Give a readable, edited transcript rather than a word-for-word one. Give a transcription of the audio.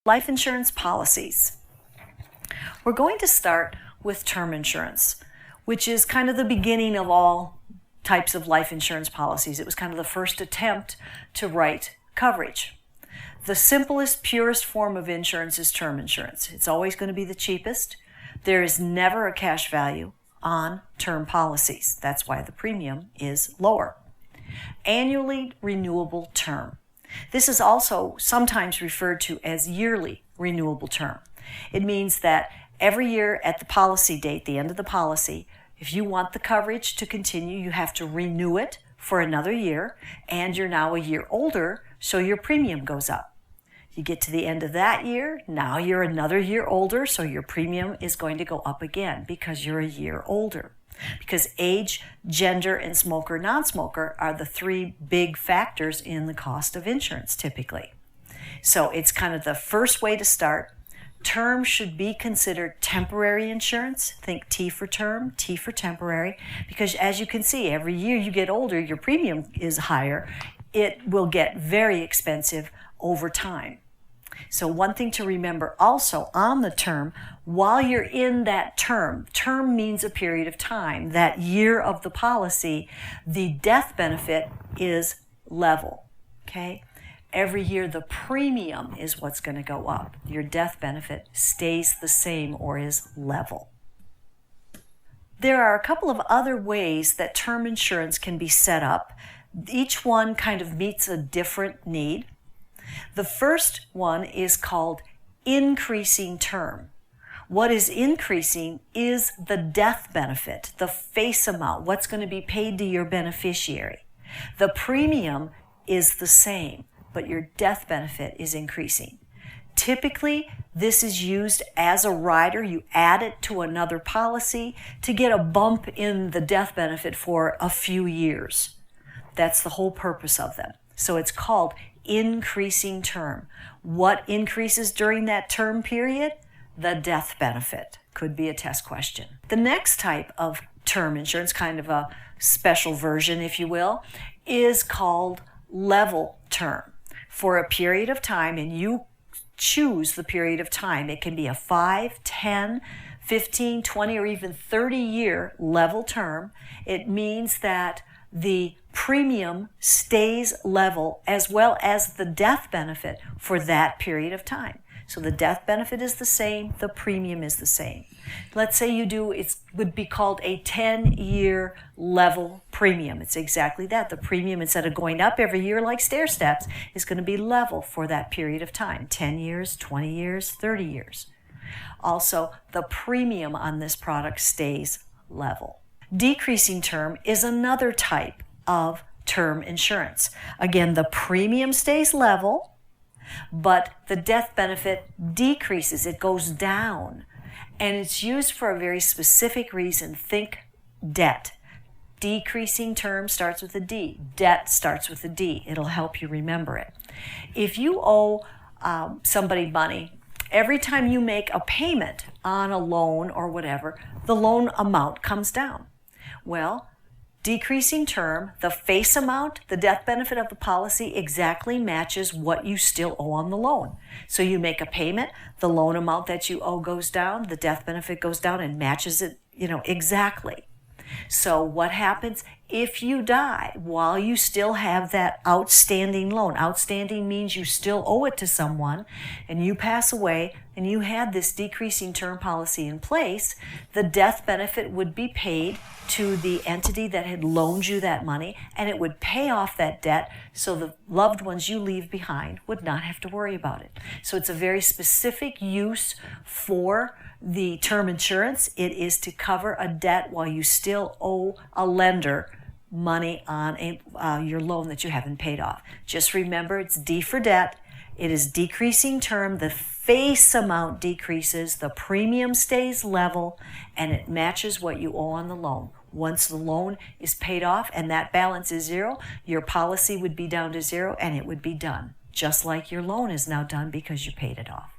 Life insurance policies. We're going to start with term insurance, which is kind of the beginning of all types of life insurance policies. It was kind of the first attempt to write coverage. The simplest, purest form of insurance is term insurance. It's always going to be the cheapest. There is never a cash value on term policies. That's why the premium is lower. Annually renewable term. This is also sometimes referred to as yearly renewable term. It means that every year at the policy date, the end of the policy, if you want the coverage to continue, you have to renew it for another year, and you're now a year older, so your premium goes up. You get to the end of that year, now you're another year older, so your premium is going to go up again because you're a year older. Because age, gender, and smoker, non-smoker are the three big factors in the cost of insurance typically. So it's kind of the first way to start. Term should be considered temporary insurance. Think T for term, T for temporary, because as you can see, every year you get older, your premium is higher. It will get very expensive over time. So one thing to remember also on the term, while you're in that term means a period of time, that year of the policy, the death benefit is level, okay? Every year the premium is what's going to go up. Your death benefit stays the same or is level. There are a couple of other ways that term insurance can be set up. Each one kind of meets a different need. The first one is called increasing term. What is increasing is the death benefit, the face amount, what's going to be paid to your beneficiary. The premium is the same, but your death benefit is increasing. Typically, this is used as a rider. You add it to another policy to get a bump in the death benefit for a few years. That's the whole purpose of them. So it's called increasing term. What increases during that term period? The death benefit. Could be a test question. The next type of term insurance, kind of a special version, if you will, is called level term. For a period of time, and you choose the period of time. It can be a 5, 10, 15, 20, or even 30-year level term. It means that the premium stays level as well as the death benefit for that period of time. So the death benefit is the same, the premium is the same. Let's say you do, it would be called a 10-year level premium. It's exactly that. The premium, instead of going up every year like stair steps, is going to be level for that period of time. 10 years, 20 years, 30 years. Also, the premium on this product stays level. Decreasing term is another type of term insurance. Again, the premium stays level, but the death benefit decreases. It goes down. And it's used for a very specific reason. Think debt. Decreasing term starts with a D. Debt starts with a D. It'll help you remember it. If you owe somebody money, every time you make a payment on a loan or whatever, the loan amount comes down. Well, decreasing term, the face amount, the death benefit of the policy exactly matches what you still owe on the loan. So you make a payment, the loan amount that you owe goes down, the death benefit goes down and matches it, exactly. So what happens if you die while you still have that outstanding loan? Outstanding means you still owe it to someone, and you pass away and you had this decreasing term policy in place. The death benefit would be paid to the entity that had loaned you that money, and it would pay off that debt so the loved ones you leave behind would not have to worry about it. So it's a very specific use for the term insurance. It is to cover a debt while you still owe a lender money on your loan that you haven't paid off. Just remember, it's D for debt. It is decreasing term. The face amount decreases, the premium stays level, and it matches what you owe on the loan. Once the loan is paid off and that balance is zero, your policy would be down to zero and it would be done. Just like your loan is now done because you paid it off.